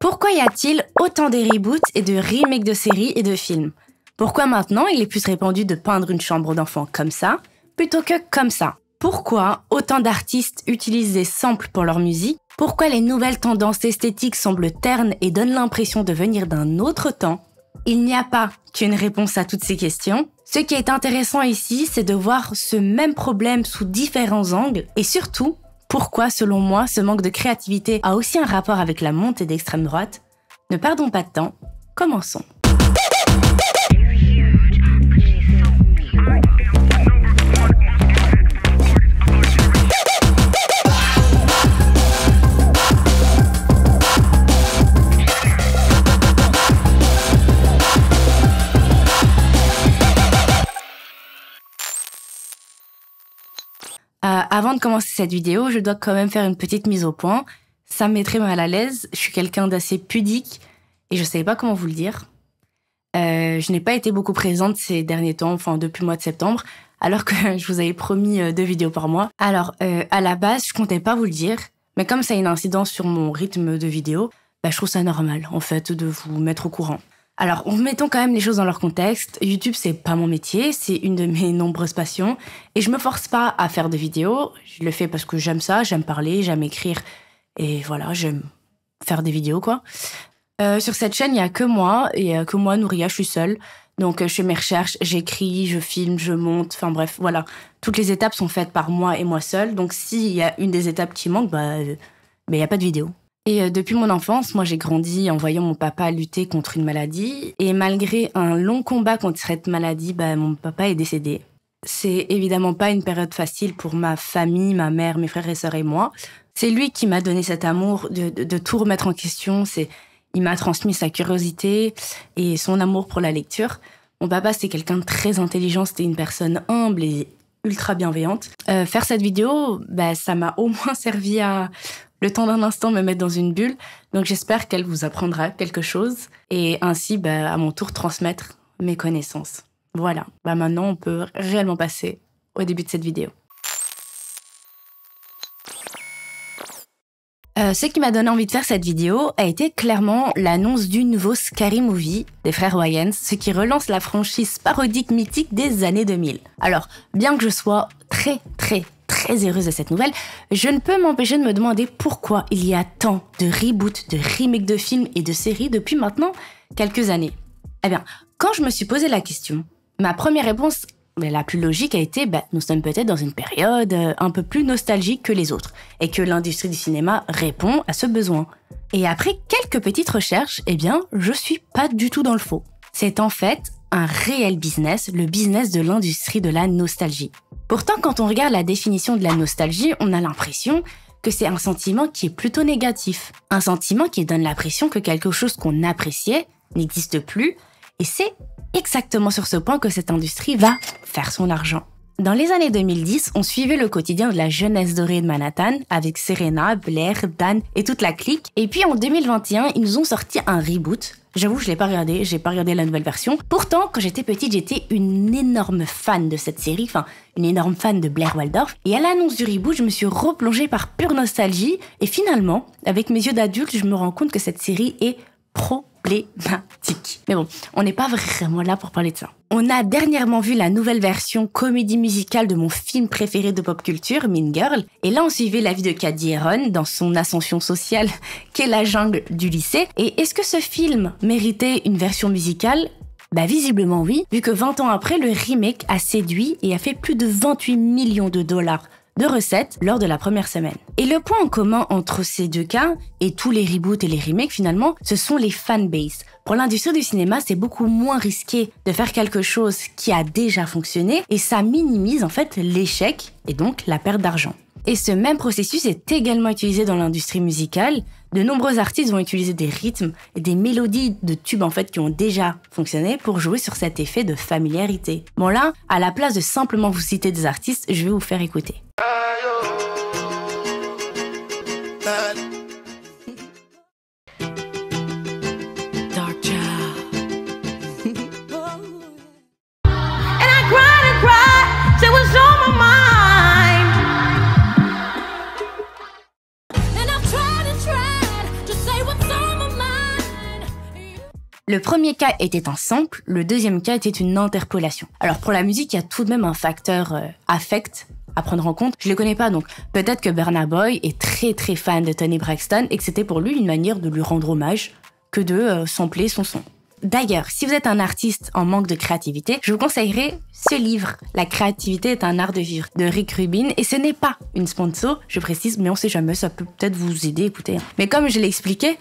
Pourquoi y a-t-il autant de reboots et de remakes de séries et de films? Pourquoi maintenant il est plus répandu de peindre une chambre d'enfant comme ça, plutôt que comme ça? Pourquoi autant d'artistes utilisent des samples pour leur musique? Pourquoi les nouvelles tendances esthétiques semblent ternes et donnent l'impression de venir d'un autre temps? Il n'y a pas qu'une réponse à toutes ces questions. Ce qui est intéressant ici, c'est de voir ce même problème sous différents angles et surtout, pourquoi, selon moi, ce manque de créativité a aussi un rapport avec la montée d'extrême droite. Ne perdons pas de temps, commençons. Avant de commencer cette vidéo, je dois quand même faire une petite mise au point. Ça me mettrait mal à l'aise. Je suis quelqu'un d'assez pudique et je ne savais pas comment vous le dire. Je n'ai pas été beaucoup présente ces derniers temps, enfin depuis le mois de septembre, alors que je vous avais promis 2 vidéos par mois. Alors, à la base, je comptais pas vous le dire, mais comme ça a une incidence sur mon rythme de vidéo, je trouve ça normal, en fait, de vous mettre au courant. Alors, mettons quand même les choses dans leur contexte. YouTube, c'est pas mon métier, c'est une de mes nombreuses passions. Et je me force pas à faire de vidéos. Je le fais parce que j'aime ça, j'aime parler, j'aime écrire. Et voilà, j'aime faire des vidéos, quoi. Sur cette chaîne, il y a que moi, Nouria, je suis seule. Donc, je fais mes recherches, j'écris, je filme, je monte. Enfin bref, voilà. Toutes les étapes sont faites par moi et moi seule. Donc, s'il y a une des étapes qui manque, il n'y a pas de vidéo. Et depuis mon enfance, moi j'ai grandi en voyant mon papa lutter contre une maladie. Et malgré un long combat contre cette maladie, mon papa est décédé. C'est évidemment pas une période facile pour ma famille, ma mère, mes frères et sœurs et moi. C'est lui qui m'a donné cet amour de tout remettre en question. Il m'a transmis sa curiosité et son amour pour la lecture. Mon papa, c'était quelqu'un de très intelligent, c'était une personne humble et ultra bienveillante. Faire cette vidéo, ça m'a au moins servi à, le temps d'un instant, me mettre dans une bulle. Donc j'espère qu'elle vous apprendra quelque chose et ainsi, à mon tour, transmettre mes connaissances. Voilà, maintenant on peut réellement passer au début de cette vidéo. Ce qui m'a donné envie de faire cette vidéo a été clairement l'annonce du nouveau Scary Movie des frères Wayans, ce qui relance la franchise parodique mythique des années 2000. Alors, bien que je sois très heureuse de cette nouvelle, je ne peux m'empêcher de me demander pourquoi il y a tant de reboots, de remakes de films et de séries depuis maintenant quelques années. Eh bien, quand je me suis posé la question, ma première réponse, la plus logique a été, nous sommes peut-être dans une période un peu plus nostalgique que les autres, et que l'industrie du cinéma répond à ce besoin. Et après quelques petites recherches, je suis pas du tout dans le faux. C'est en fait un réel business, le business de l'industrie de la nostalgie. Pourtant, quand on regarde la définition de la nostalgie, on a l'impression que c'est un sentiment qui est plutôt négatif. Un sentiment qui donne l'impression que quelque chose qu'on appréciait n'existe plus, et c'est exactement sur ce point que cette industrie va faire son argent. Dans les années 2010, on suivait le quotidien de la jeunesse dorée de Manhattan avec Serena, Blair, Dan et toute la clique. Et puis en 2021, ils nous ont sorti un reboot. J'avoue, je l'ai pas regardé, j'ai pas regardé la nouvelle version. Pourtant, quand j'étais petite, j'étais une énorme fan de cette série, une énorme fan de Blair Waldorf. Et à l'annonce du reboot, je me suis replongée par pure nostalgie. Et finalement, avec mes yeux d'adulte, je me rends compte que cette série est problématique. Mais bon, on n'est pas vraiment là pour parler de ça. On a dernièrement vu la nouvelle version comédie musicale de mon film préféré de pop culture, Mean Girl. Et là, on suivait la vie de Cady Heron dans son ascension sociale, qu'est la jungle du lycée. Et est-ce que ce film méritait une version musicale ? Visiblement oui, vu que 20 ans après, le remake a séduit et a fait plus de 28 millions de dollars de recettes lors de la première semaine. Et le point en commun entre ces deux cas, et tous les reboots et les remakes finalement, ce sont les fanbases. Pour l'industrie du cinéma, c'est beaucoup moins risqué de faire quelque chose qui a déjà fonctionné, et ça minimise en fait l'échec, et donc la perte d'argent. Et ce même processus est également utilisé dans l'industrie musicale. De nombreux artistes vont utiliser des rythmes et des mélodies de tubes en fait qui ont déjà fonctionné pour jouer sur cet effet de familiarité. Bon là, à la place de simplement vous citer des artistes, je vais vous faire écouter. And I've tried and tried to say what's on my mind. Le premier cas était un sample, le deuxième cas était une interpolation. Alors pour la musique, il y a tout de même un facteur affect à prendre en compte. Je le connais pas, donc peut-être que Burna Boy est très très fan de Toni Braxton et que c'était pour lui une manière de lui rendre hommage que de sampler son son. D'ailleurs, si vous êtes un artiste en manque de créativité, je vous conseillerais ce livre, La créativité est un art de vivre, de Rick Rubin. Et ce n'est pas une sponsor, je précise, mais on sait jamais, ça peut peut-être vous aider, écoutez. Mais comme je l'ai expliqué,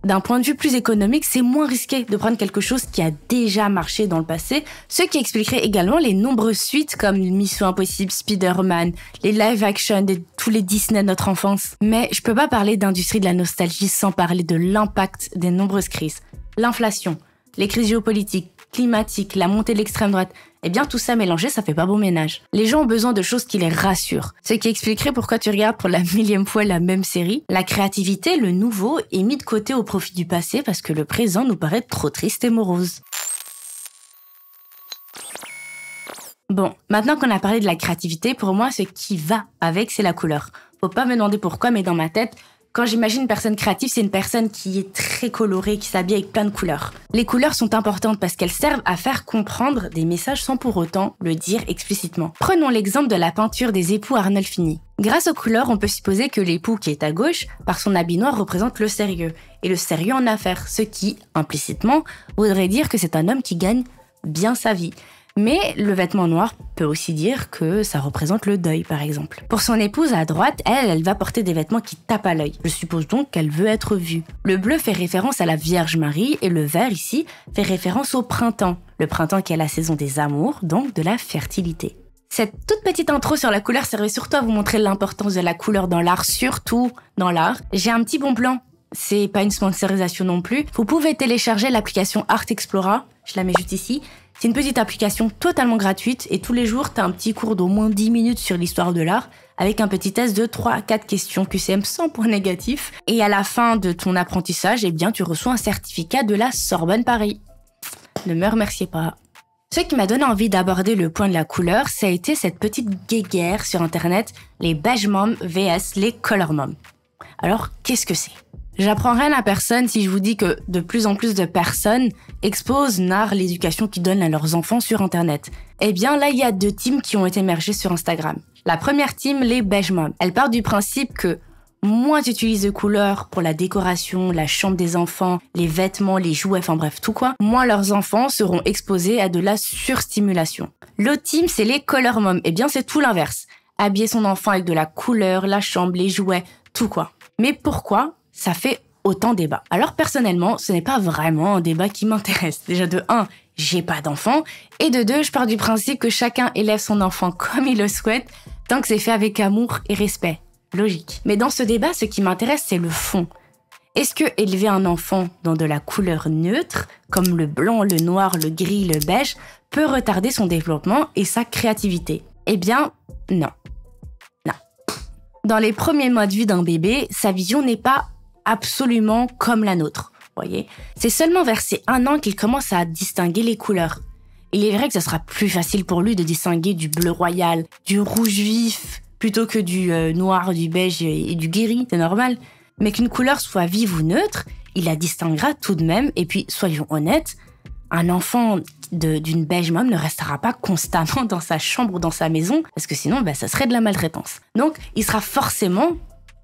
d'un point de vue plus économique, c'est moins risqué de prendre quelque chose qui a déjà marché dans le passé, ce qui expliquerait également les nombreuses suites comme Mission Impossible, Spider-Man, les live-action de tous les Disney de notre enfance. Mais je peux pas parler d'industrie de la nostalgie sans parler de l'impact des nombreuses crises. L'inflation, les crises géopolitiques, climatiques, la montée de l'extrême droite, eh bien tout ça mélangé, ça fait pas bon ménage. Les gens ont besoin de choses qui les rassurent. Ce qui expliquerait pourquoi tu regardes pour la millième fois la même série. La créativité, le nouveau, est mis de côté au profit du passé parce que le présent nous paraît trop triste et morose. Bon, maintenant qu'on a parlé de la créativité, pour moi, ce qui va avec, c'est la couleur. Faut pas me demander pourquoi, mais dans ma tête, quand j'imagine une personne créative, c'est une personne qui est très colorée, qui s'habille avec plein de couleurs. Les couleurs sont importantes parce qu'elles servent à faire comprendre des messages sans pour autant le dire explicitement. Prenons l'exemple de la peinture des époux Arnolfini. Grâce aux couleurs, on peut supposer que l'époux qui est à gauche, par son habit noir, représente le sérieux. Et le sérieux en affaires, ce qui, implicitement, voudrait dire que c'est un homme qui gagne bien sa vie. Mais le vêtement noir peut aussi dire que ça représente le deuil, par exemple. Pour son épouse à droite, elle va porter des vêtements qui tapent à l'œil. Je suppose donc qu'elle veut être vue. Le bleu fait référence à la Vierge Marie et le vert ici fait référence au printemps. Le printemps qui est la saison des amours, donc de la fertilité. Cette toute petite intro sur la couleur servait surtout à vous montrer l'importance de la couleur dans l'art, surtout dans l'art. J'ai un petit bon plan. C'est pas une sponsorisation non plus. Vous pouvez télécharger l'application Art Explorer. Je la mets juste ici. C'est une petite application totalement gratuite et tous les jours, t'as un petit cours d'au moins 10 minutes sur l'histoire de l'art avec un petit test de 3 à 4 questions QCM sans points négatifs. Et à la fin de ton apprentissage, eh bien, tu reçois un certificat de la Sorbonne Paris. Ne me remerciez pas. Ce qui m'a donné envie d'aborder le point de la couleur, ça a été cette petite guéguerre sur internet, les beige moms vs les color moms. Alors, qu'est-ce que c'est ? J'apprends rien à personne si je vous dis que de plus en plus de personnes exposent, narrent l'éducation qu'ils donnent à leurs enfants sur Internet. Eh bien, là, il y a 2 teams qui ont émergé sur Instagram. La première team, les beige moms. Elle part du principe que moins tu utilises de couleurs pour la décoration, la chambre des enfants, les vêtements, les jouets, enfin bref, tout quoi, moins leurs enfants seront exposés à de la surstimulation. L'autre team, c'est les color moms. Eh bien, c'est tout l'inverse. Habiller son enfant avec de la couleur, la chambre, les jouets, tout quoi. Mais pourquoi ça fait autant débat? Alors personnellement, ce n'est pas vraiment un débat qui m'intéresse. Déjà de 1, j'ai pas d'enfant, et de 2, je pars du principe que chacun élève son enfant comme il le souhaite, tant que c'est fait avec amour et respect. Logique. Mais dans ce débat, ce qui m'intéresse, c'est le fond. Est-ce que élever un enfant dans de la couleur neutre, comme le blanc, le noir, le gris, le beige, peut retarder son développement et sa créativité? Eh bien, non. Non. Dans les premiers mois de vie d'un bébé, sa vision n'est pas absolument comme la nôtre, voyez. C'est seulement vers ses 1 an qu'il commence à distinguer les couleurs. Il est vrai que ce sera plus facile pour lui de distinguer du bleu royal, du rouge vif, plutôt que du noir, du beige et du gris, c'est normal. Mais qu'une couleur soit vive ou neutre, il la distinguera tout de même. Et puis, soyons honnêtes, un enfant d'une beige mom ne restera pas constamment dans sa chambre ou dans sa maison, parce que sinon, ça serait de la maltraitance. Donc, il sera forcément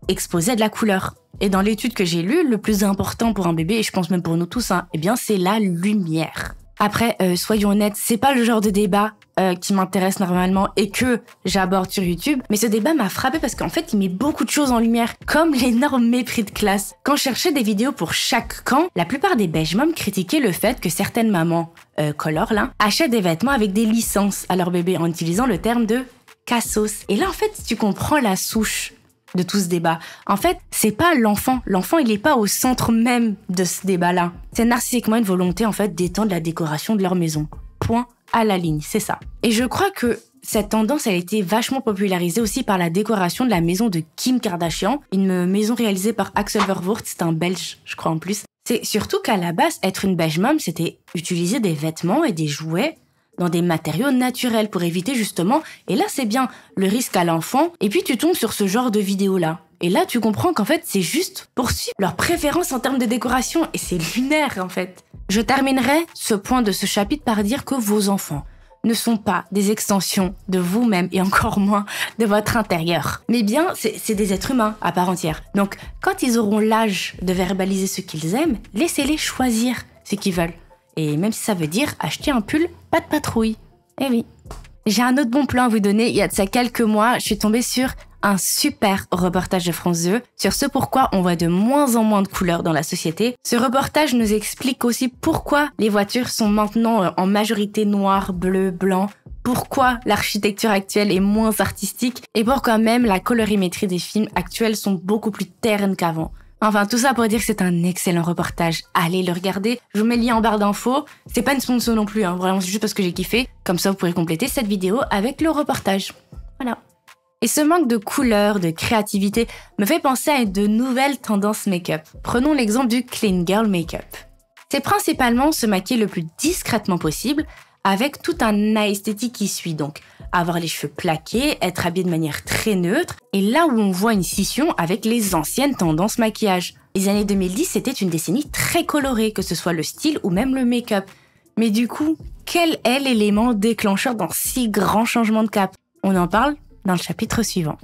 exposé à de la couleur. Et dans l'étude que j'ai lue, le plus important pour un bébé, et je pense même pour nous tous, eh bien, c'est la lumière. Après, soyons honnêtes, c'est pas le genre de débat qui m'intéresse normalement et que j'aborde sur YouTube, mais ce débat m'a frappé parce qu'en fait, il met beaucoup de choses en lumière, comme l'énorme mépris de classe. Quand je cherchais des vidéos pour chaque camp, la plupart des beige moms critiquaient le fait que certaines mamans, color là, achètent des vêtements avec des licences à leur bébé en utilisant le terme de cassos. Et là, en fait, tu comprends la souche de tout ce débat. En fait, c'est pas l'enfant. L'enfant, il est pas au centre même de ce débat-là. C'est narcissiquement une volonté, en fait, d'étendre la décoration de leur maison. Point à la ligne, c'est ça. Et je crois que cette tendance, elle a été vachement popularisée aussi par la décoration de la maison de Kim Kardashian, une maison réalisée par Axel Vervoort, c'est un Belge, je crois en plus. C'est surtout qu'à la base, être une beige mom, c'était utiliser des vêtements et des jouets dans des matériaux naturels pour éviter justement, et là c'est bien, le risque à l'enfant, et puis tu tombes sur ce genre de vidéo-là. Et là tu comprends qu'en fait c'est juste pour suivre leur préférence en termes de décoration, et c'est lunaire en fait. Je terminerai ce point de ce chapitre par dire que vos enfants ne sont pas des extensions de vous-même et encore moins de votre intérieur. Mais bien, c'est des êtres humains à part entière. Donc, quand ils auront l'âge de verbaliser ce qu'ils aiment, laissez-les choisir ce qu'ils veulent. Et même si ça veut dire acheter un pull, pas de patrouille. Eh oui. J'ai un autre bon plan à vous donner. Il y a de ça quelques mois, je suis tombée sur un super reportage de France 2 sur ce pourquoi on voit de moins en moins de couleurs dans la société. Ce reportage nous explique aussi pourquoi les voitures sont maintenant en majorité noires, bleues, blancs, pourquoi l'architecture actuelle est moins artistique et pourquoi même la colorimétrie des films actuels sont beaucoup plus ternes qu'avant. Enfin, tout ça pour dire que c'est un excellent reportage. Allez le regarder. Je vous mets le lien en barre d'infos. C'est pas une sponsor non plus, vraiment, c'est juste parce que j'ai kiffé. Comme ça, vous pourrez compléter cette vidéo avec le reportage. Voilà. Et ce manque de couleurs, de créativité, me fait penser à de nouvelles tendances make-up. Prenons l'exemple du clean girl make-up. C'est principalement se maquiller le plus discrètement possible, avec tout un esthétique qui suit donc. Avoir les cheveux plaqués, être habillé de manière très neutre, et là où on voit une scission avec les anciennes tendances maquillage. Les années 2010, c'était une décennie très colorée, que ce soit le style ou même le make-up. Mais du coup, quel est l'élément déclencheur dans si grand changement de cap? On en parle dans le chapitre suivant.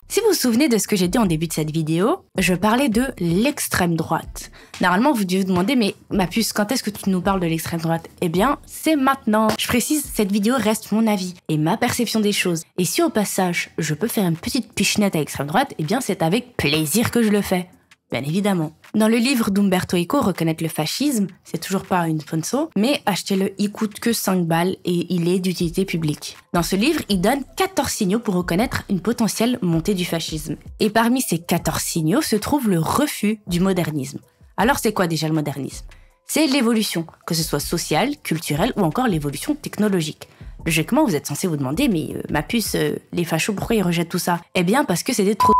Si vous vous souvenez de ce que j'ai dit en début de cette vidéo, je parlais de l'extrême droite. Normalement, vous devez vous demander, mais ma puce, quand est-ce que tu nous parles de l'extrême droite? Eh bien, c'est maintenant. Je précise, cette vidéo reste mon avis et ma perception des choses. Et si au passage, je peux faire une petite pichenette à l'extrême droite, eh bien, c'est avec plaisir que je le fais. Bien évidemment. Dans le livre d'Umberto Eco, Reconnaître le fascisme, c'est toujours pas une sponsor, mais achetez-le, il coûte que 5 balles et il est d'utilité publique. Dans ce livre, il donne 14 signaux pour reconnaître une potentielle montée du fascisme. Et parmi ces 14 signaux se trouve le refus du modernisme. Alors c'est quoi déjà le modernisme? C'est l'évolution, que ce soit sociale, culturelle ou encore l'évolution technologique. Logiquement, vous êtes censé vous demander, mais ma puce, les fachos, pourquoi ils rejettent tout ça? Eh bien parce que c'était trop...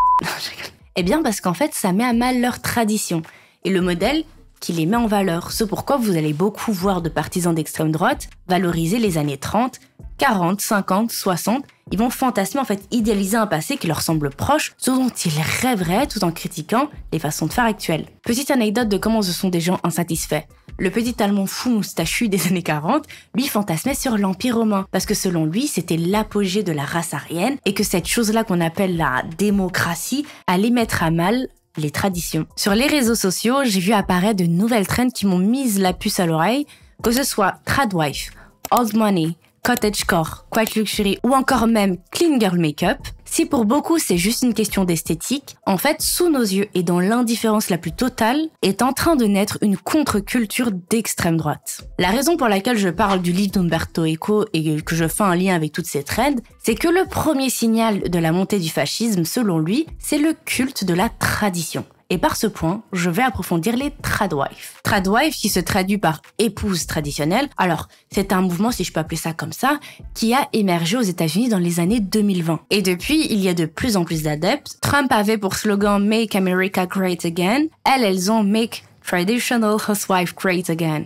Eh bien parce qu'en fait, ça met à mal leur tradition. Et le modèle qui les met en valeur. Ce pourquoi vous allez beaucoup voir de partisans d'extrême droite valoriser les années 30, 40, 50, 60. Ils vont fantasmer, idéaliser un passé qui leur semble proche, ce dont ils rêveraient tout en critiquant les façons de faire actuelles. Petite anecdote de comment ce sont des gens insatisfaits. Le petit Allemand fou moustachu des années 40, lui fantasmait sur l'Empire romain, parce que selon lui, c'était l'apogée de la race aryenne et que cette chose-là qu'on appelle la démocratie allait mettre à mal les traditions. Sur les réseaux sociaux, j'ai vu apparaître de nouvelles trends qui m'ont mise la puce à l'oreille, que ce soit tradwife, old money, cottagecore, quiet luxury ou encore même clean girl makeup. Si pour beaucoup c'est juste une question d'esthétique, en fait sous nos yeux et dans l'indifférence la plus totale est en train de naître une contre-culture d'extrême droite. La raison pour laquelle je parle du livre d'Umberto Eco et que je fais un lien avec toutes ces trends, c'est que le premier signal de la montée du fascisme selon lui, c'est le culte de la tradition. Et par ce point, je vais approfondir les tradwives. Tradwife qui se traduit par épouse traditionnelle. Alors, c'est un mouvement, si je peux appeler ça comme ça, qui a émergé aux États-Unis dans les années 2020. Et depuis, il y a de plus en plus d'adeptes. Trump avait pour slogan Make America Great Again. Elles ont Make Traditional Housewife Great Again.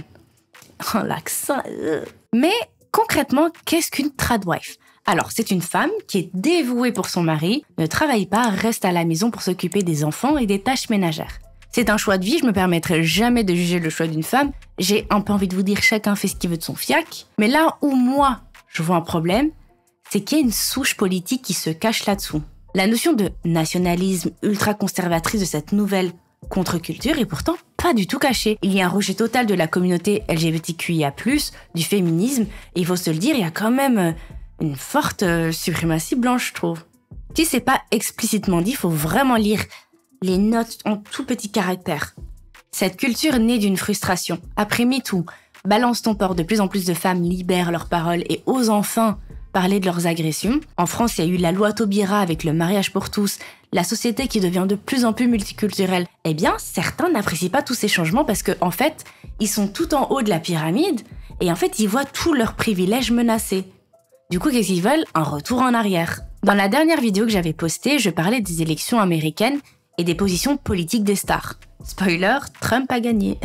Oh, l'accent. Mais concrètement, qu'est-ce qu'une tradwife? Alors, c'est une femme qui est dévouée pour son mari, ne travaille pas, reste à la maison pour s'occuper des enfants et des tâches ménagères. C'est un choix de vie, je me permettrai jamais de juger le choix d'une femme. J'ai un peu envie de vous dire chacun fait ce qu'il veut de son fiac. Mais là où moi, je vois un problème, c'est qu'il y a une souche politique qui se cache là-dessous. La notion de nationalisme ultra-conservatrice de cette nouvelle contre-culture est pourtant pas du tout cachée. Il y a un rejet total de la communauté LGBTQIA+, du féminisme, et il faut se le dire, il y a quand même... une forte suprématie blanche, je trouve. Si c'est pas explicitement dit, il faut vraiment lire les notes en tout petits caractères. Cette culture naît d'une frustration. Après MeToo, Balance ton port, de plus en plus de femmes libèrent leurs paroles et osent enfin parler de leurs agressions. En France, il y a eu la loi Taubira avec le mariage pour tous, la société qui devient de plus en plus multiculturelle. Eh bien, certains n'apprécient pas tous ces changements parce que, en fait, ils sont tout en haut de la pyramide et en fait, ils voient tous leurs privilèges menacés. Du coup, qu'est-ce qu'ils veulent? Un retour en arrière. Dans la dernière vidéo que j'avais postée, je parlais des élections américaines et des positions politiques des stars. Spoiler, Trump a gagné.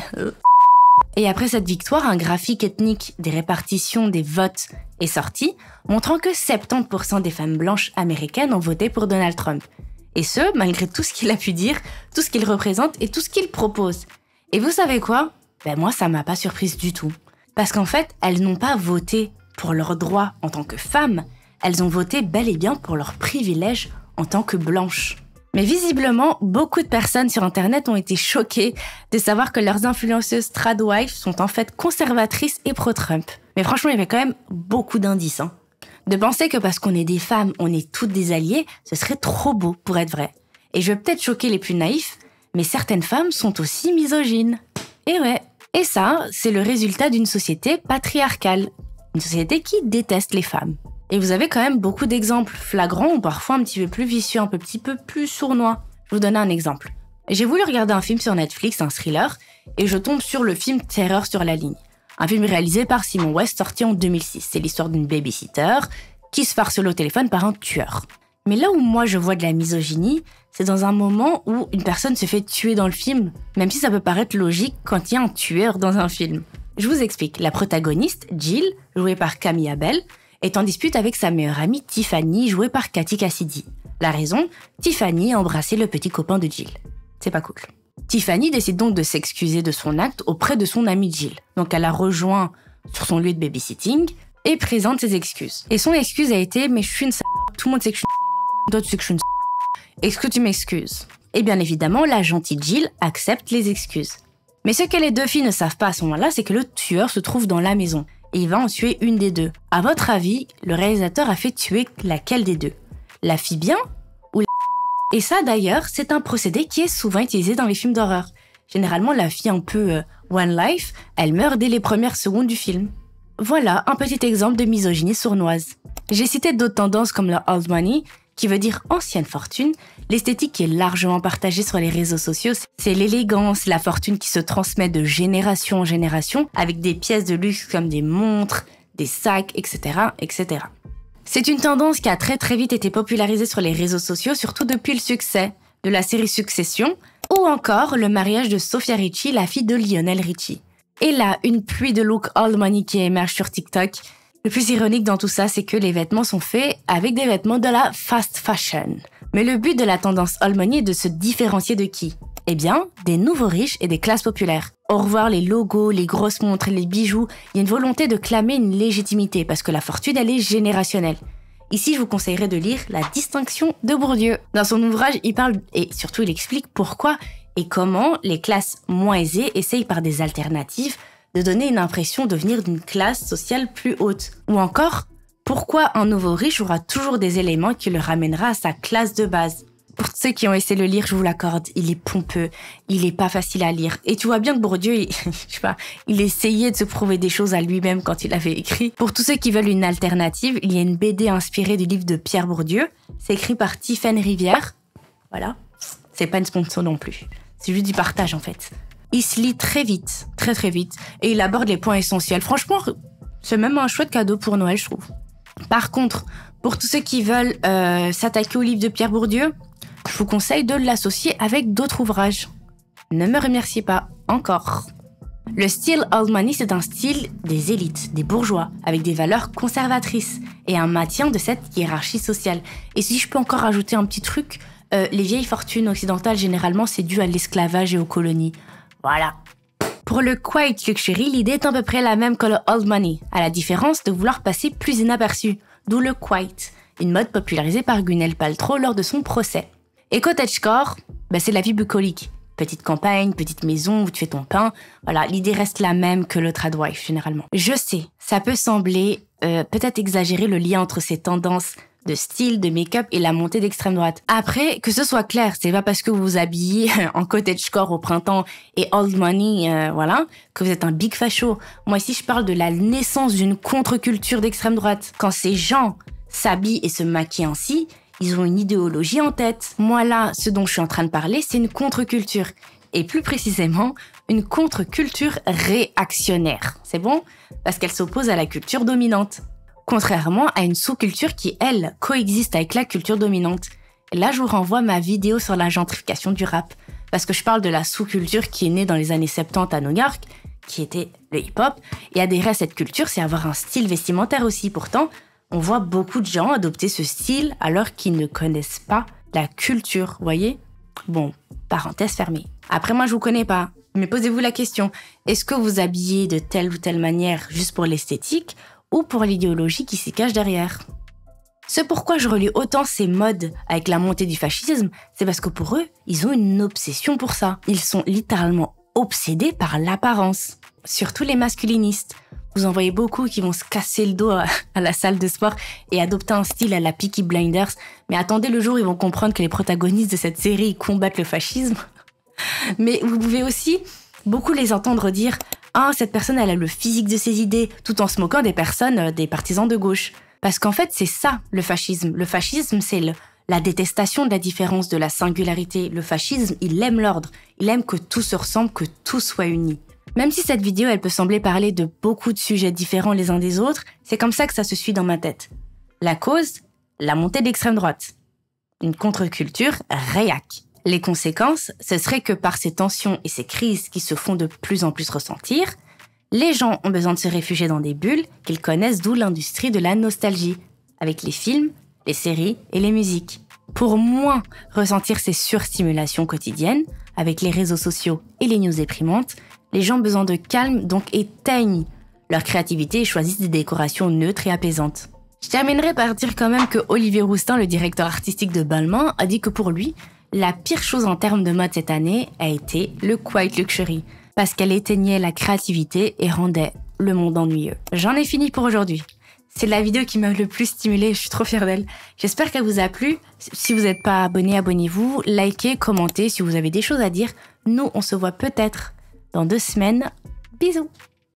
Et après cette victoire, un graphique ethnique des répartitions des votes est sorti, montrant que 70% des femmes blanches américaines ont voté pour Donald Trump. Et ce, malgré tout ce qu'il a pu dire, tout ce qu'il représente et tout ce qu'il propose. Et vous savez quoi ? Moi, ça m'a pas surprise du tout. Parce qu'en fait, elles n'ont pas voté pour leurs droits en tant que femmes, elles ont voté bel et bien pour leurs privilèges en tant que blanches. Mais visiblement, beaucoup de personnes sur Internet ont été choquées de savoir que leurs influenceuses tradwives sont en fait conservatrices et pro-Trump. Mais franchement, il y avait quand même beaucoup d'indices. De penser que parce qu'on est des femmes, on est toutes des alliées, ce serait trop beau pour être vrai. Et je vais peut-être choquer les plus naïfs, mais certaines femmes sont aussi misogynes. Et ouais. Et ça, c'est le résultat d'une société patriarcale. Une société qui déteste les femmes. Et vous avez quand même beaucoup d'exemples flagrants ou parfois un petit peu plus vicieux, un petit peu plus sournois. Je vous donne un exemple. J'ai voulu regarder un film sur Netflix, un thriller, et je tombe sur le film Terreur sur la ligne. Un film réalisé par Simon West sorti en 2006. C'est l'histoire d'une babysitter qui se fait harceler au téléphone par un tueur. Mais là où moi je vois de la misogynie, c'est dans un moment où une personne se fait tuer dans le film, même si ça peut paraître logique quand il y a un tueur dans un film. Je vous explique. La protagoniste, Jill, jouée par Camilla Bell, est en dispute avec sa meilleure amie Tiffany, jouée par Katy Cassidy. La raison, Tiffany a embrassé le petit copain de Jill. C'est pas cool. Tiffany décide donc de s'excuser de son acte auprès de son amie Jill. Donc elle la rejoint sur son lieu de babysitting et présente ses excuses. Et son excuse a été « mais je suis une salope, tout le monde sait que je suis une salope, toi tu sais que je suis une salope. Est-ce que tu m'excuses ?» Et bien évidemment, la gentille Jill accepte les excuses. Mais ce que les deux filles ne savent pas à ce moment-là, c'est que le tueur se trouve dans la maison. Et il va en tuer une des deux. À votre avis, le réalisateur a fait tuer laquelle des deux ? La fille bien ou la... Et ça d'ailleurs, c'est un procédé qui est souvent utilisé dans les films d'horreur. Généralement, la fille un peu One Life, elle meurt dès les premières secondes du film. Voilà un petit exemple de misogynie sournoise. J'ai cité d'autres tendances comme le old money, qui veut dire ancienne fortune. L'esthétique qui est largement partagée sur les réseaux sociaux, c'est l'élégance, la fortune qui se transmet de génération en génération, avec des pièces de luxe comme des montres, des sacs, etc., etc. C'est une tendance qui a très vite été popularisée sur les réseaux sociaux, surtout depuis le succès de la série Succession, ou encore le mariage de Sofia Richie, la fille de Lionel Richie. Et là, une pluie de looks old money qui émerge sur TikTok. Le plus ironique dans tout ça, c'est que les vêtements sont faits avec des vêtements de la fast fashion. Mais le but de la tendance old money est de se différencier de qui ? Eh bien, des nouveaux riches et des classes populaires. Au revoir les logos, les grosses montres, les bijoux, il y a une volonté de clamer une légitimité parce que la fortune, elle est générationnelle. Ici, je vous conseillerais de lire La Distinction de Bourdieu. Dans son ouvrage, il parle et surtout il explique pourquoi et comment les classes moins aisées essayent par des alternatives de donner une impression de venir d'une classe sociale plus haute. Ou encore, pourquoi un nouveau riche aura toujours des éléments qui le ramènera à sa classe de base. Pour ceux qui ont essayé de le lire, je vous l'accorde, il est pompeux, il est pas facile à lire. Et tu vois bien que Bourdieu, il essayait de se prouver des choses à lui-même quand il avait écrit. Pour tous ceux qui veulent une alternative, il y a une BD inspirée du livre de Pierre Bourdieu. C'est écrit par Tiffaine Rivière. Voilà. C'est pas une sponsor non plus. C'est juste du partage en fait. Il se lit très vite, très vite, et il aborde les points essentiels. Franchement, c'est même un chouette cadeau pour Noël, je trouve. Par contre, pour tous ceux qui veulent s'attaquer au livre de Pierre Bourdieu, je vous conseille de l'associer avec d'autres ouvrages. Ne me remerciez pas, encore. Le style old money, c'est un style des élites, des bourgeois, avec des valeurs conservatrices et un maintien de cette hiérarchie sociale. Et si je peux encore ajouter un petit truc, les vieilles fortunes occidentales, généralement, c'est dû à l'esclavage et aux colonies. Voilà. Pour le quiet luxury, l'idée est à peu près la même que le old money, à la différence de vouloir passer plus inaperçu, d'où le quiet, une mode popularisée par Gwyneth Paltrow lors de son procès. Et cottagecore, c'est la vie bucolique. Petite campagne, petite maison où tu fais ton pain. Voilà, l'idée reste la même que le tradwife, généralement. Je sais, ça peut sembler peut-être exagérer le lien entre ces tendances de style, de make-up et la montée d'extrême droite. Après, que ce soit clair, c'est pas parce que vous vous habillez en cottagecore au printemps et old money, que vous êtes un big facho. Moi ici, je parle de la naissance d'une contre-culture d'extrême droite. Quand ces gens s'habillent et se maquillent ainsi, ils ont une idéologie en tête. Moi là, ce dont je suis en train de parler, c'est une contre-culture. Et plus précisément, une contre-culture réactionnaire. C'est bon ? Parce qu'elle s'oppose à la culture dominante. Contrairement à une sous-culture qui, elle, coexiste avec la culture dominante. Et là, je vous renvoie à ma vidéo sur la gentrification du rap. Parce que je parle de la sous-culture qui est née dans les années 70 à New York, qui était le hip-hop. Et adhérer à cette culture, c'est avoir un style vestimentaire aussi. Pourtant, on voit beaucoup de gens adopter ce style alors qu'ils ne connaissent pas la culture, vous voyez? Bon, parenthèse fermée. Après, moi, je vous connais pas. Mais posez-vous la question, est-ce que vous habillez de telle ou telle manière juste pour l'esthétique ou pour l'idéologie qui s'y cache derrière? Ce pourquoi je relie autant ces modes avec la montée du fascisme, c'est parce que pour eux, ils ont une obsession pour ça. Ils sont littéralement obsédés par l'apparence. Surtout les masculinistes. Vous en voyez beaucoup qui vont se casser le dos à la salle de sport et adopter un style à la Peaky Blinders. Mais attendez le jour où ils vont comprendre que les protagonistes de cette série combattent le fascisme. Mais vous pouvez aussi beaucoup les entendre dire « Ah, cette personne, elle a le physique de ses idées », tout en se moquant des personnes, des partisans de gauche. Parce qu'en fait, c'est ça, le fascisme. Le fascisme, c'est la détestation de la différence, de la singularité. Le fascisme, il aime l'ordre. Il aime que tout se ressemble, que tout soit uni. Même si cette vidéo, elle peut sembler parler de beaucoup de sujets différents les uns des autres, c'est comme ça que ça se suit dans ma tête. La cause, la montée de l'extrême droite. Une contre-culture réac. Les conséquences, ce serait que par ces tensions et ces crises qui se font de plus en plus ressentir, les gens ont besoin de se réfugier dans des bulles qu'ils connaissent, d'où l'industrie de la nostalgie, avec les films, les séries et les musiques. Pour moins ressentir ces surstimulations quotidiennes, avec les réseaux sociaux et les news déprimantes, les gens ont besoin de calme, donc éteignent leur créativité et choisissent des décorations neutres et apaisantes. Je terminerai par dire quand même que Olivier Rousteing, le directeur artistique de Balmain, a dit que pour lui, la pire chose en termes de mode cette année a été le quiet luxury, parce qu'elle éteignait la créativité et rendait le monde ennuyeux. J'en ai fini pour aujourd'hui. C'est la vidéo qui m'a le plus stimulée, je suis trop fière d'elle. J'espère qu'elle vous a plu. Si vous n'êtes pas abonné, abonnez-vous, likez, commentez si vous avez des choses à dire. Nous, on se voit peut-être dans 2 semaines. Bisous!